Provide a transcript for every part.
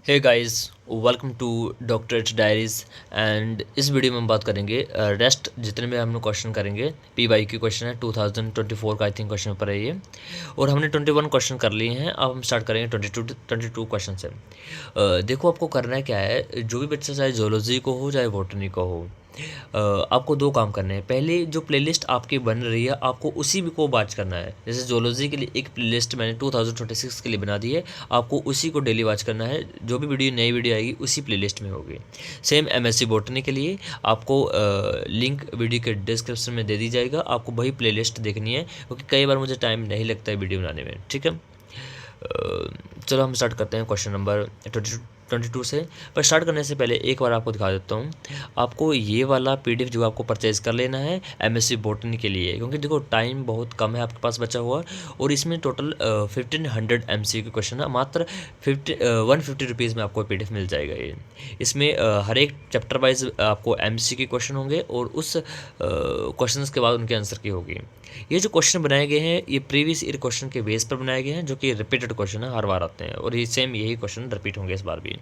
Hey guys, welcome to doctor H diaries. And इस video में हम बात करेंगे रेस्ट जितने भी हम लोग क्वेश्चन करेंगे। पी वाई क्यू क्वेश्चन है 2024 का, आई थिंक क्वेश्चन पेपर है ये। और हमने 21 क्वेश्चन कर लिए हैं। अब हम स्टार्ट करेंगे 22 क्वेश्चन से। देखो, आपको करना है क्या है, जो भी बच्चा चाहे जोलॉजी को हो चाहे बॉटनी को हो, आपको दो काम करने हैं। पहले जो प्लेलिस्ट आपकी बन रही है आपको उसी को वॉच करना है। जैसे जोलॉजी के लिए एक प्लेलिस्ट मैंने 2026 के लिए बना दी है, आपको उसी को डेली वॉच करना है। जो भी नई वीडियो आएगी उसी प्लेलिस्ट में होगी। सेम एमएससी बॉटनी के लिए आपको लिंक वीडियो के डिस्क्रिप्शन में दे दी जाएगा, आपको वही प्लेलिस्ट देखनी है, क्योंकि कई बार मुझे टाइम नहीं लगता है वीडियो बनाने में। ठीक है, चलो हम स्टार्ट करते हैं क्वेश्चन नंबर 22 से। पर स्टार्ट करने से पहले एक बार आपको दिखा देता हूँ। आपको ये वाला पीडीएफ जो आपको परचेज कर लेना है एमएससी बॉटनी के लिए, क्योंकि देखो टाइम बहुत कम है आपके पास बचा हुआ, और इसमें टोटल 1500 MCQ क्वेश्चन है। मात्र 150 रुपीज़ में आपको पीडीएफ मिल जाएगा ये। इसमें हर एक चैप्टर वाइज आपको MCQ क्वेश्चन होंगे, और उस क्वेश्चन के बाद उनके आंसर की होगी। ये जो क्वेश्चन बनाए गए हैं ये प्रीवियस ईयर क्वेश्चन के बेस पर बनाए गए हैं, जो कि रिपीटेड क्वेश्चन है, हर बार आते हैं, और ये सेम यही क्वेश्चन रिपीट होंगे इस बार भी।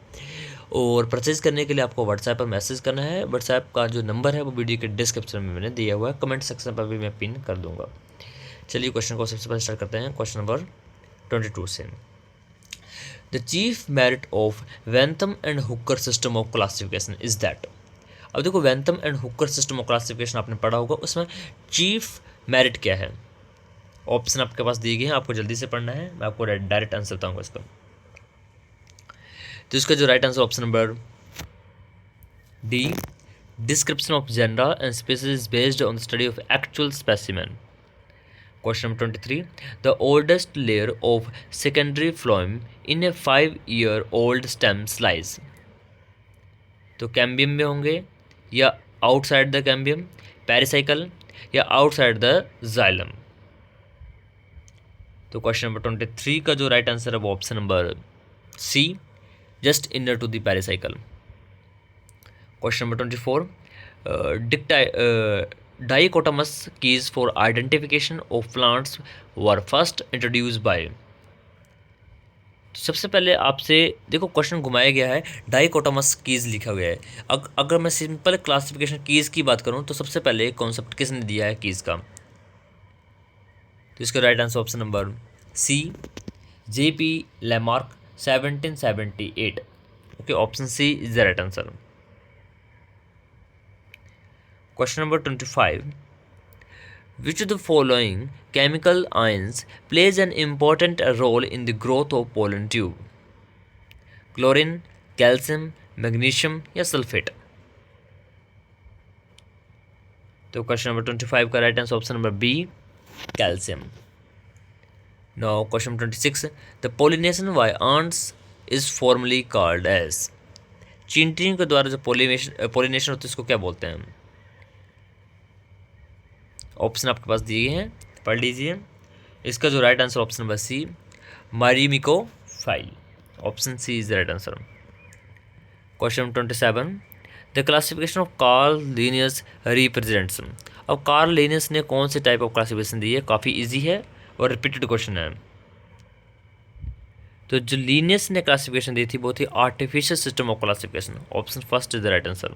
और परचेज करने के लिए आपको व्हाट्सएप पर मैसेज करना है। व्हाट्सएप का जो नंबर है वो वीडियो के डिस्क्रिप्शन में मैंने दिया हुआ है, कमेंट सेक्शन पर भी मैं पिन कर दूंगा। चलिए क्वेश्चन को सबसे पहले स्टार्ट करते हैं क्वेश्चन नंबर 22 से। The chief merit of Bentham and Hooker system of classification is that. अब देखो, Bentham and Hooker system of classification आपने पढ़ा होगा, उसमें चीफ मेरिट क्या है। ऑप्शन आपके पास दिए गए हैं, आपको जल्दी से पढ़ना है, मैं आपको डायरेक्ट आंसर बताऊंगा इसका। तो इसका जो right answer option number D, description of genera and species based on the study of actual specimen. Question number 23, the oldest layer of secondary phloem in a 5 year old stem lies. तो cambium में होंगे, या outside the cambium, pericycle, या outside the xylem. तो question number 23 का जो right answer है वो option number C, just inner to the pericycle. Question number 24, dichotomous keys for identification of plants were first introduced by. सबसे पहले आपसे देखो क्वेश्चन घुमाया गया है, डाइकोटमस कीज लिखा गया है। अगर मैं सिंपल क्लासिफिकेशन कीज की बात करूं तो सबसे पहले कॉन्सेप्ट किसने दिया है कीज का, तो इसका right answer option number C, JP Lamarck 1778। Okay, option C is the right answer. Question number 25, which of the following chemical ions plays an important role in the growth of pollen tube? Chlorine, calcium, magnesium, या sulphate. तो question number 25 का right answer option number B, calcium. Now question 26, the pollination by ants is formally called as. चींटियों के द्वारा जो pollination होती है उसको क्या बोलते हैं। ऑप्शन आपके पास दिए हैं, पढ़ लीजिए। इसका जो right answer option number C, मारीमिको फाइल। Option C is the right answer. Question 27, the classification of Carl Linnaeus represents. अब कार्ल लीनियस ने कौन से टाइप ऑफ क्लासिफिकेशन दी है, काफ़ी इजी है और रिपीटेड क्वेश्चन है। तो जो लीनियस ने क्लासिफिकेशन दी थी वो थी artificial system of classification. Option first is the right answer.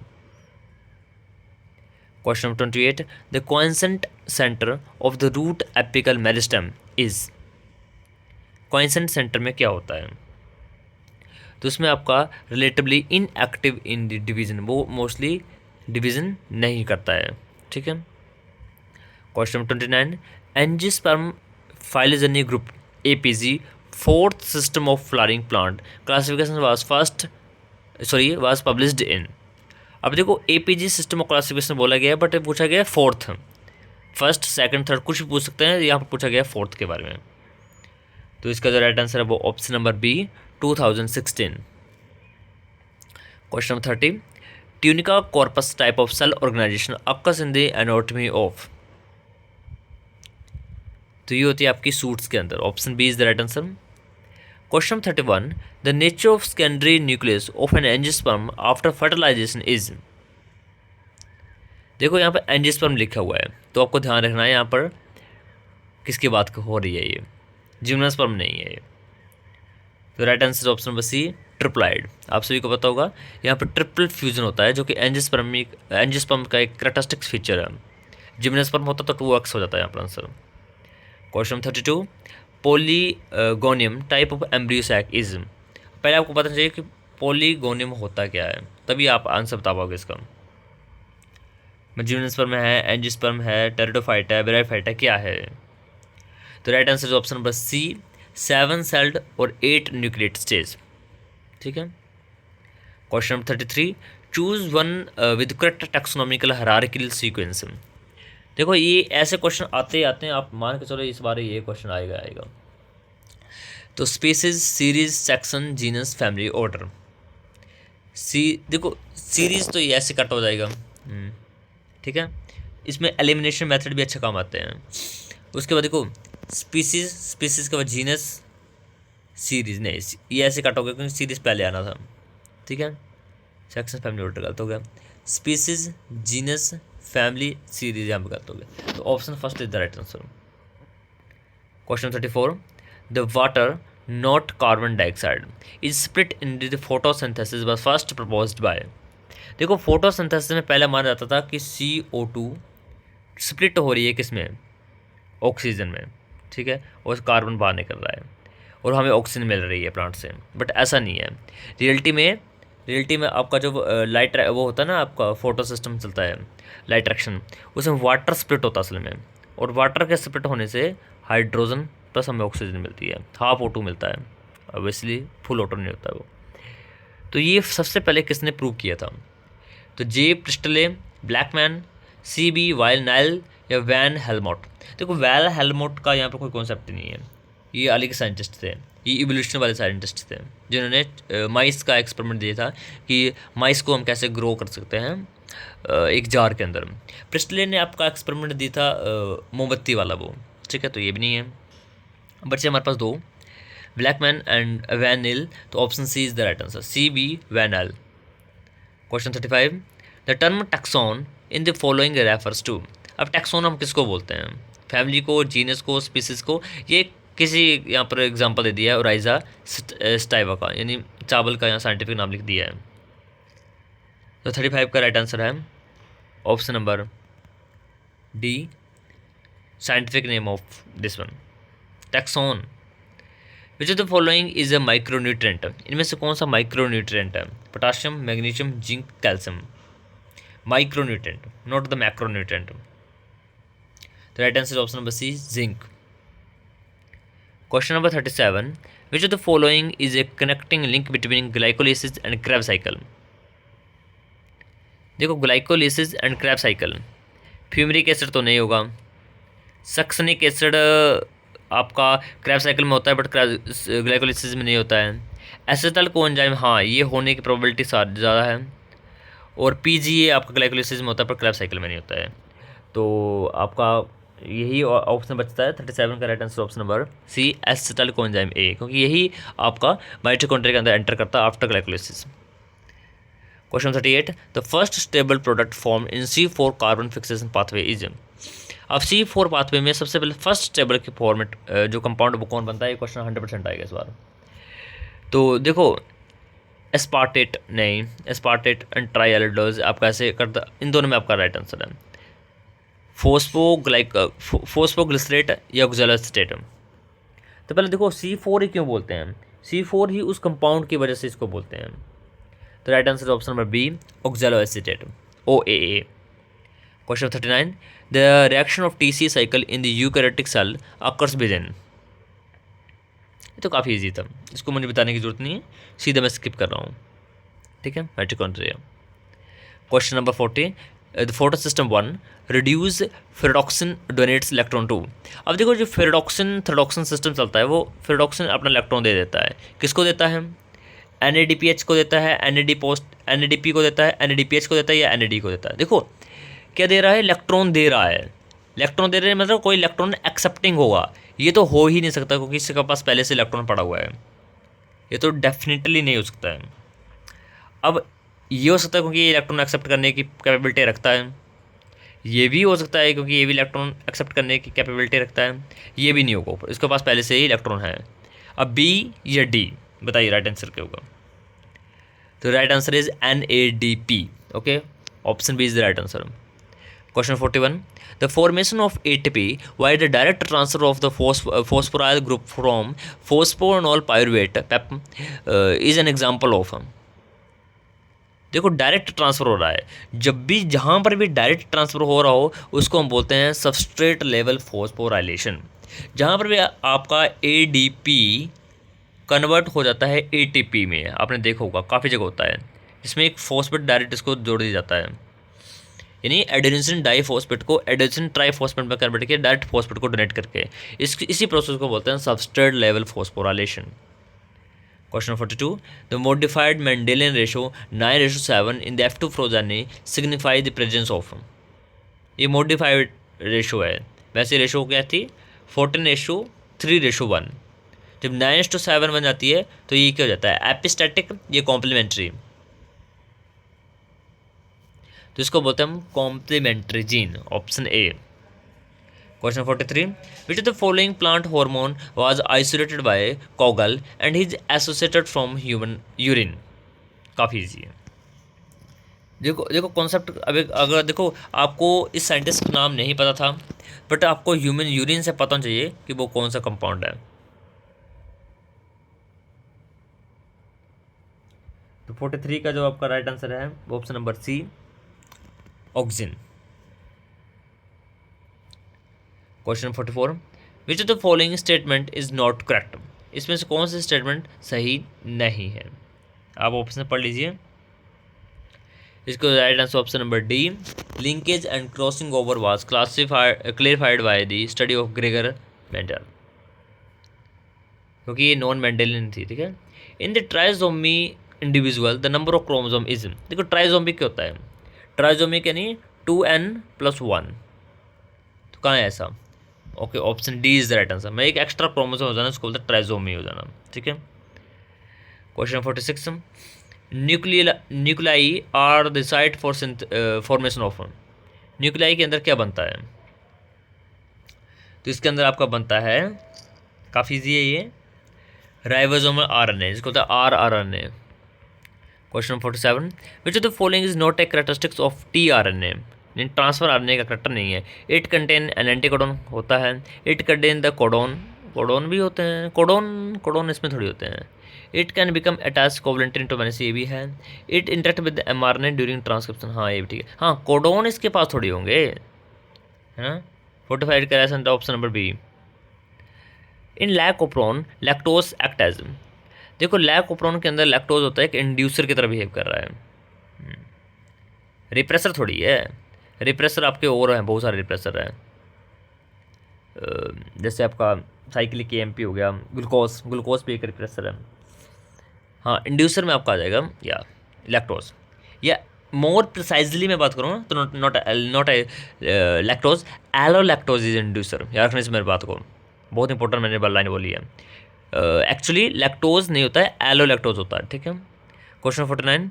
Question number 28, the quiescent centre of the root apical meristem is. Quiescent centre में क्या होता है, तो उसमें आपका relatively inactive in the division, वो मोस्टली डिवीजन नहीं करता है। ठीक है। Question number 29, angiosperm phylogeny group APG, fourth system of flowering plant classification was published in. अब देखो APG सिस्टम ऑफ क्लासिफिकेशन बोला गया है, बट पूछा गया फोर्थ, फर्स्ट सेकंड थर्ड कुछ भी पूछ सकते हैं, यहाँ पर पूछा गया फोर्थ के बारे में। तो इसका जो राइट आंसर है वो option number B, 2016। Question number 30, tunica corpus type of cell organisation occurs in the anatomy of. तो ये होती है आपकी सूट्स के अंदर। Option B is the right answer. Question 31, the nature of secondary nucleus of an angiosperm after fertilisation is. देखो यहाँ पर एंजियोस्पर्म लिखा हुआ है, तो आपको ध्यान रखना है यहाँ पर किसकी बात हो रही है, ये जिम्नोस्पर्म नहीं है ये। तो right answer option number C, triploid, आप सभी को पता होगा यहाँ पर ट्रिपल फ्यूजन होता है जो कि एंजियोस्पर्म का एक कैरेक्टरिस्टिक फीचर है। जिम्नोस्पर्म होता तो 2x हो जाता है यहाँ पर answer. Question 32, polygonum type of embryo sac is. पहले आपको पता चाहिए कि पॉलीगोनियम होता क्या है, तभी आप आंसर बता पाओगे इसका। जिम्नोस्पर्म है, एंजियोस्पर्म है, टेरिडोफाइट है, ब्रायोफाइट है, क्या है? तो right answer is option number C, 7 celled और 8 न्यूक्लिएट स्टेज। ठीक है। Question number 33, choose one with correct taxonomical hierarchical sequence. देखो ये ऐसे क्वेश्चन आते ही आते हैं, आप मान के चलो इस बार ये क्वेश्चन आएगा। तो species, series, section, genus, family, order. देखो सीरीज तो ये ऐसे कट हो जाएगा। ठीक है, इसमें एलिमिनेशन मेथड भी अच्छा काम आते हैं। उसके बाद देखो स्पीसीज के बाद जीनस, सीरीज नहीं, ये ऐसे कट हो गया क्योंकि सीरीज पहले आना था। ठीक है, सेक्शन, फैमिली, ऑर्डर गलत हो गया। स्पीसीज, जीनस, फैमिली, सीरीज यहाँ पर गलत हो गया। तो option first is the right answer. Question 34, the water not carbon dioxide is split in the photosynthesis was first proposed by. देखो फोटोसिंथेसिस में पहले माना जाता था कि CO2 स्प्लिट हो रही है किसमें, ऑक्सीजन में। ठीक है, और कार्बन बाहर निकल रहा है और हमें ऑक्सीजन मिल रही है प्लांट से, बट ऐसा नहीं है। रियलिटी में आपका जो लाइट वो होता है ना, आपका फोटो सिस्टम चलता है, लाइट एक्शन, उसमें वाटर स्प्लिट होता है असल में, और वाटर के स्प्लिट होने से हाइड्रोजन प्लस हमें ऑक्सीजन मिलती है, हाफ O2 मिलता है, ऑब्वियसली फुल O2 नहीं होता है वो। तो ये सबसे पहले किसने प्रूव किया था? तो जे प्रिस्टले, ब्लैकमैन, CB वाइलनाइल या वैन हेलमोट। देखो वैन हेलमोट का यहाँ पर कोई कॉन्सेप्ट नहीं है, ये अलग के साइंटिस्ट थे, ये इवोल्यूशन वाले साइंटिस्ट थे जिन्होंने माइस का एक्सपेरिमेंट दिया था कि माइस को हम कैसे ग्रो कर सकते हैं एक जार के अंदर। प्रिस्टले ने आपका एक्सपेरिमेंट दिया था मोमबत्ती वाला वो। ठीक है, तो ये भी नहीं है। बच्चे हमारे पास 2, ब्लैकमैन एंड वैनिल, तो option C is the right answer, CB वैनल। Question 35, the term taxon in the following refers to. अब टैक्सॉन हम किसको बोलते हैं? फैमिली को, जीनस को, स्पीसीज को? ये किसी यहाँ पर एग्जांपल दे दिया है ओराइजा स्टाइवा का, यानी चावल का यहाँ साइंटिफिक नाम लिख दिया है। तो 35 का राइट आंसर है option number D, scientific name of this one taxon. Which of the following is a micronutrient. इनमें से कौन सा माइक्रोन्यूट्रिएंट है? Potassium, magnesium, zinc, calcium. Micronutrient, not the macronutrient. The right answer option number C, zinc. Question number 37, which of the following is a connecting link between glycolysis and Krebs cycle. देखो glycolysis and Krebs cycle, fumaric acid तो नहीं होगा, सक्सनिक acid आपका Krebs cycle में होता है but glycolysis में नहीं होता है। एसिटाइल कोएंजाइम, हाँ ये होने की प्रोबेबिलिटी ज़्यादा है, और PGA आपका ग्लाइकोलिसिस में होता है पर क्रेब्स साइकिल में नहीं होता है। तो आपका यही ऑप्शन बचता है 37 का right answer option number C, acetyl coenzyme A, क्योंकि यही आपका माइटोकॉन्ड्रिया के अंदर एंटर करता है after glycolysis. Question 38, the first stable product form in C4 carbon fixation pathway is. अब C4 पाथवे में सबसे पहले फर्स्ट स्टेबल के फॉर्मेट जो कंपाउंड वो कौन बनता है? ये क्वेश्चन 100% आएगा इस बार। तो देखो एस्पार्टेट नहीं, एस्पार्टेट एंड ट्राइएल्डोज आपका ऐसे करता, इन दोनों में आपका राइट आंसर है फोस्फोग्लिसरेट या ऑक्सैलोएसीटेट। तो पहले देखो C4 ही क्यों बोलते हैं? C4 ही उस कंपाउंड की वजह से इसको बोलते हैं। तो right answer option number B, oxaloacetate, OAA। Question 39, the reaction of TC cycle in the eukaryotic cell occurs within. ये तो काफ़ी इजी था, इसको मुझे बताने की जरूरत नहीं है, सीधा मैं स्किप कर रहा हूँ। ठीक है, mitochondria. Question number 40, the photosystem 1 reduced ferredoxin donates electron 2। अब देखो जो थ्रेडॉक्सिन सिस्टम चलता है, वो फेरेडॉक्सिन अपना इलेक्ट्रॉन दे देता है। किसको देता है? NADPH को देता है, NADP को देता है, NADPH को देता है, या NAD को देता है। देखो क्या दे रहा है? इलेक्ट्रॉन दे रहा है। इलेक्ट्रॉन दे रहे हैं मतलब कोई इलेक्ट्रॉन एक्सेप्टिंग होगा, ये तो हो ही नहीं सकता क्योंकि इसके पास पहले से इलेक्ट्रॉन पड़ा हुआ है, ये तो डेफिनेटली नहीं हो सकता है। अब ये हो सकता है क्योंकि ये इलेक्ट्रॉन एक्सेप्ट करने की कैपेबिलिटी रखता है, ये भी हो सकता है क्योंकि ये भी इलेक्ट्रॉन एक्सेप्ट करने की कैपेबिलिटी रखता है, ये भी नहीं होगा, इसके पास पहले से ही इलेक्ट्रॉन है। अब B या D बताइए राइट आंसर क्या होगा? तो right answer is NADP. Okay, option B is the right answer. Question 41. The formation of ATP via the direct transfer of the phosphoryl group from phosphoenol pyruvate PEP is an example of. देखो direct transfer हो रहा है, जब भी जहाँ पर भी direct transfer हो रहा हो उसको हम बोलते हैं सबस्ट्रेट लेवल फॉस्फोराइलेशन. जहाँ पर भी आपका ADP कन्वर्ट हो जाता है ATP में, आपने देखा होगा काफ़ी जगह होता है, इसमें एक फॉस्फेट डायरेक्ट इसको जोड़ दिया जाता है, यानी एडेनिसिन डाइफॉस्फेट को एडेनिसिन ट्राइफॉस्फेट में कन्वर्ट किया डायरेक्ट फॉस्फेट को डोनेट करके. इसी प्रोसेस को बोलते हैं substrate level phosphorylation. Question 42. The modified Mendelian ratio 9:7 in the F2 progeny signify the presence of. ये modified ratio है, वैसे रेशो क्या थी 14:3:1. जब 9:7 बन जाती है तो ये क्या हो जाता है एपिस्टैटिक, ये कॉम्प्लीमेंट्री, तो इसको बोलते हैं हम complementary gene. Option A. Question 43. Which of the following plant hormone was isolated by Kogel and is associated from human urine? काफ़ी ईजी है. देखो कॉन्सेप्ट. अभी अगर देखो आपको इस साइंटिस्ट का नाम नहीं पता था, बट आपको ह्यूमन यूरिन से पता चाहिए कि वो कौन सा कंपाउंड है. तो 43 का जो आपका राइट आंसर है वो option number C, auxin. Question 44. Which of the following statement is not correct? इसमें से कौन सा स्टेटमेंट सही नहीं है? आप ऑप्शन पढ़ लीजिए. इसको right answer option number D, linkage and crossing over was clarified by the study of Gregor Mendel, क्योंकि ये नॉन मेंडेलियन थी. ठीक है. In the trisomy individual the number of chromosome is. देखो ट्राइजोमिक क्या होता है, ट्राइजोमिक यानी 2n+1. तो कहाँ है ऐसा? Okay, option D is the right answer. मैं एक एक्स्ट्रा क्रोमोसोम हो जाना उसको बोलते हैं ट्राइजोमी हो जाना. ठीक है. Question 46. Nuclei are the site for formation of. Nuclei के अंदर क्या बनता है? तो इसके अंदर आपका बनता है, काफ़ी ईजी है ये, राइबोसोमल RNA, जिसको होता है rRNA. Question 47. Which of the following is not a characteristics of tRNA? Transfer RNA का करेक्टर नहीं है. इट कंटेन एन एंटीकोडोन होता है, इट कंटेन द कोडोन भी होते हैं, कोडोन इसमें थोड़ी होते हैं. It can become attach covalent to मैंने ये भी है. It interact with mRNA during transcription. हाँ ये भी ठीक है. हाँ कोडोन इसके पास थोड़ी होंगे, है ना. 45 का आंसर ऑप्शन नंबर बी. इन लैकोप्रोन लैक्टोज एक्ट एज. देखो लैकोप्रोन के अंदर लैक्टोज होता है, एक इंड्यूसर की तरह बिहेव कर रहा है, रिप्रेसर थोड़ी है. रिप्रेसर आपके और हैं, बहुत सारे रिप्रेसर हैं, जैसे आपका साइक्लिक AMP हो गया, ग्लूकोज भी एक रिप्रेसर है. हाँ इंड्यूसर में आपका आ जाएगा या लैक्टोज, या मोर प्रिसाइजली मैं बात करूँ तो नॉट लैक्टोज, एलोलैक्टोज इज इंड्यूसर. याद रखने से मेरी बात को, बहुत इंपॉर्टेंट मैंने लाइन बोली है. एक्चुअली लैक्टोज नहीं होता है, एलोलैक्टोज होता है. ठीक है. Question 49.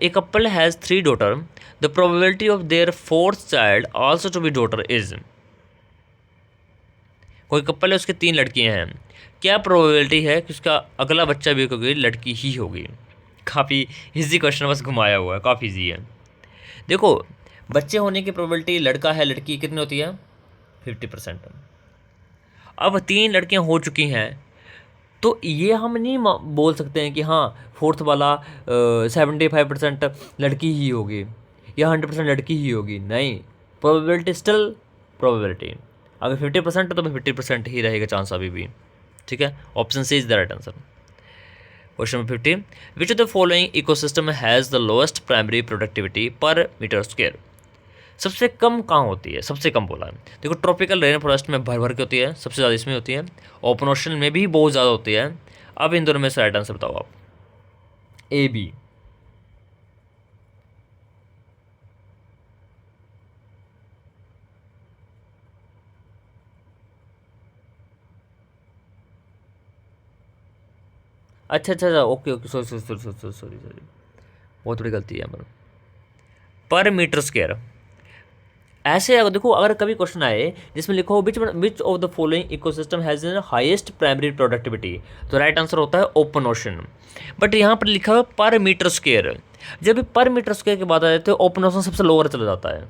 A couple has 3 daughter, the probability of their 4th child also to be daughter is. कोई कपल है, उसके 3 लड़कियां हैं, क्या प्रोबेबिलिटी है कि उसका अगला बच्चा भी होगी लड़की ही होगी? काफ़ी इजी क्वेश्चन, बस घुमाया हुआ है, काफ़ी इजी है. देखो बच्चे होने की प्रोबेबिलिटी लड़का है लड़की कितनी होती है? 50%. अब 3 लड़कियां हो चुकी हैं, तो ये हम नहीं बोल सकते हैं कि हाँ 4th वाला 75% लड़की ही होगी या 100% लड़की ही होगी. नहीं, प्रोबेबिलिटी स्टिल प्रोबेबिलिटी. अगर 50% है तो 50% ही रहेगा चांस अभी भी. ठीक है. Option C is the right answer. Question 50. Which of the following ecosystem has the lowest primary productivity per metre square? सबसे कम कहाँ होती है? सबसे कम बोला है. देखो ट्रॉपिकल रेन फॉरेस्ट में भर के होती है, सबसे ज़्यादा इसमें होती है. ओपन ओशन में भी बहुत ज़्यादा होती है. अब इन दोनों में से राइट आंसर बताओ आप. A B. अच्छा ओके सॉरी बहुत बड़ी गलती है. पर मीटर स्क्वायर ऐसे अगर देखो, अगर कभी क्वेश्चन आए जिसमें लिखो विच of the following ecosystem has an highest primary productivity, तो राइट आंसर होता है ओपन ओशन। बट यहाँ पर लिखा हुआ पर मीटर स्क्वेयर, जब भी पर मीटर स्क्वेयर की बात आ जाती है ओपन ओशन सबसे लोअर चला जाता है।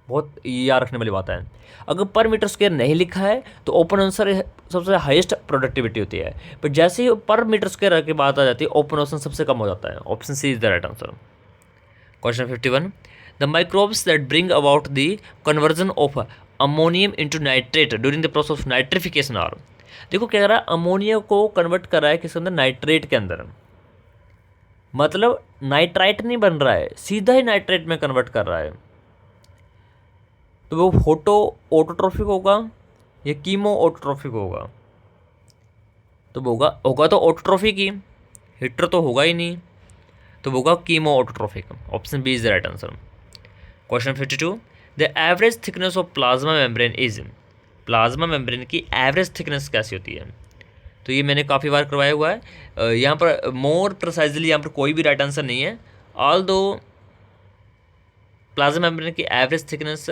बहुत याद रखने वाली बात है। अगर पर मीटर स्क्वेयर नहीं लिखा है तो ओपन आंसर सबसे हाईएस्ट प्रोडक्टिविटी होती है, पर जैसे ही पर मीटर स्क्वेयर की बात आ जाती है ओपन ओशन सबसे कम हो जाता है। Option C is the right answer. Question 51, the microbes that bring about the conversion of ammonium into nitrate during the process of nitrification are. देखो क्या कर रहा है, अमोनिया को कन्वर्ट कर रहा है किसके अंदर, नाइट्रेट के अंदर। मतलब नाइट्राइट नहीं बन रहा है, सीधा ही नाइट्रेट में कन्वर्ट कर रहा है। तो वो फोटो ऑटोट्रॉफिक होगा या कीमो ऑटोट्रॉफिक होगा, तो होगा तो ऑटोट्रॉफिक ही, हिटर तो होगा ही नहीं, तो होगा chemo autotrophic. Option B is the right answer. Question 52, the average thickness of plasma membrane is, plasma membrane की एवरेज थिकनेस कैसी होती है, तो ये मैंने काफ़ी बार करवाया हुआ है। यहाँ पर मोर प्रिसाइजली यहाँ पर कोई भी राइट आंसर नहीं है, ऑल दो प्लाज्मा मेम्ब्रेन की एवरेज थिकनेस,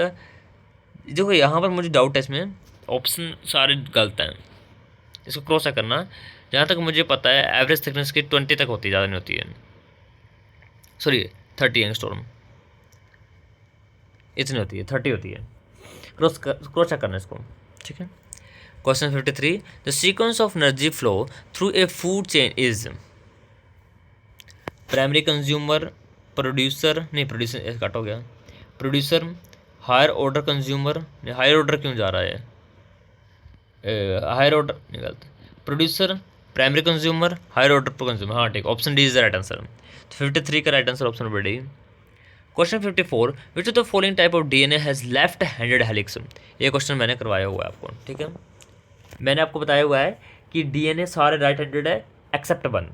देखो यहाँ पर मुझे डाउट है इसमें, ऑप्शन सारे गलत हैं, इसको क्रॉस चेक करना। जहाँ तक मुझे पता है एवरेज थिकनेस की 20 तक होती है, ज़्यादा नहीं होती है, सॉरी 30 एंगस्ट्रॉम, इतनी होती है, 30 होती है। क्रॉस चेक करना इसको, ठीक है। Question 53, the sequence of energy flow through a food chain is, primary consumer, producer, नहीं प्रोड्यूसर कट हो गया, producer, higher order consumer, higher order क्यों जा रहा है, हायर ऑर्डर निकलता, producer, primary consumer, higher order पर कंज्यूमर, हाँ ठीक, option D is the right answer. तो 53 का right answer option number D. Question 54, which of the following type of DNA has left handed helix, ये question मैंने करवाया हुआ है आपको, ठीक है। मैंने आपको बताया हुआ है कि डीएनए सारे राइट हैंडेड है एक्सेप्ट वन,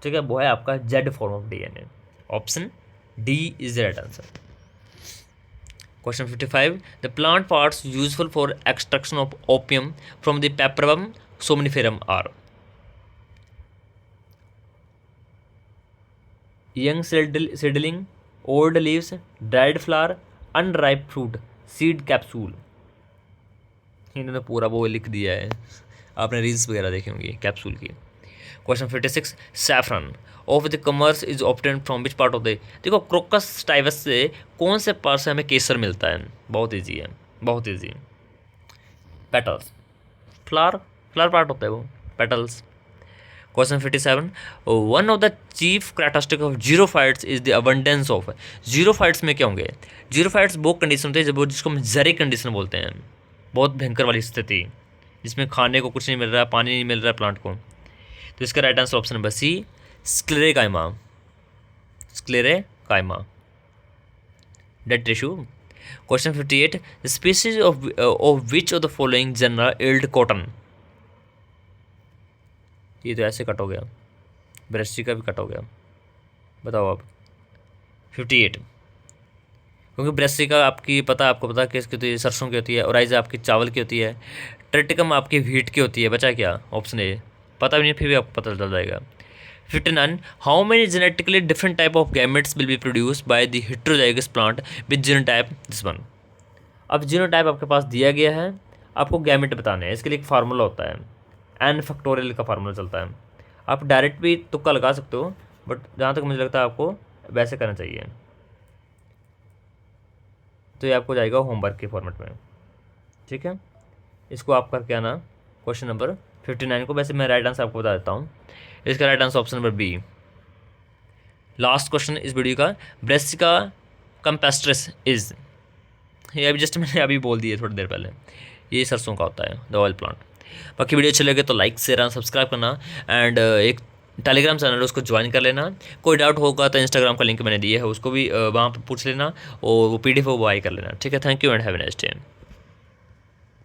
ठीक है, वो है आपका Z form of DNA. Option D is the right answer. Question 55, the plant parts useful for extraction of opium from the Peperomum somniferum are, young seedling, old leaves, dried flower, unripe fruit, seed capsule। इन्होंने पूरा वो लिख दिया है, आपने reels वगैरह देखी होंगी कैप्सूल की। Question 56, saffron of the commerce is obtained from which part of the, देखो क्रोकस स्टाइवस से कौन से पार्ट से हमें केसर मिलता है, बहुत ईजी है, बहुत ईजी। पेटल्स, फ्लावर पार्ट होता है वो, petals. Question 57, one of the chief characteristic of xerophytes is the abundance of, xerophytes में क्या होंगे, जीरोफाइट्स वो कंडीशन होती है जब वो, जिसको हम जेरिक कंडीशन बोलते हैं, बहुत भयंकर वाली स्थिति जिसमें खाने को कुछ नहीं मिल रहा है, पानी नहीं मिल रहा है प्लांट को, तो इसका right answer option number C, sclerenchyma, sclerenchyma, dead tissue. Question 58, the species of which of the following genera yield cotton, ये तो ऐसे कट हो गया, ब्रेस्टी का भी कट हो गया, बताओ आप। 58, क्योंकि ब्रेस्टी का आपको पता किसकी होती है, सरसों की होती है, ओराइजा आपकी चावल की होती है, ट्रिटिकम आपकी व्हीट की होती है, बचा क्या, ऑप्शन ए, पता भी नहीं फिर भी आपको पता चल जाएगा। 59, how many genetically different type of gametes will be produce by the heterozygous plant with genotype this one. अब जीनोटाइप आपके पास दिया गया है, आपको गैमेट बताने हैं, इसके लिए एक फार्मूला होता है, n फैक्टोरियल का फार्मूला चलता है। आप डायरेक्ट भी तुक्का लगा सकते हो, बट जहाँ तक मुझे लगता है आपको वैसे करना चाहिए, तो ये आपको जाएगा होमवर्क के फॉर्मेट में, ठीक है। इसको आप करके आना क्वेश्चन नंबर 59 को। वैसे मैं राइट आंसर आपको बता देता हूँ, इसका right answer option number B. Last question इस वीडियो का, ब्रेसिका कंपेस्ट्रिस इज, ये अभी जस्ट मैंने अभी बोल दिया थोड़ी देर पहले, ये सरसों का होता है, द ऑयल प्लांट। बाकी वीडियो अच्छे लगे तो लाइक शेयर सब्सक्राइब करना, एंड एक टेलीग्राम चैनल है उसको ज्वाइन कर लेना। कोई डाउट होगा तो इंस्टाग्राम का लिंक मैंने दिया है, उसको भी वहाँ पर पूछ लेना, और वो PDF वो बाय कर लेना, ठीक है। Thank you and have a nice day.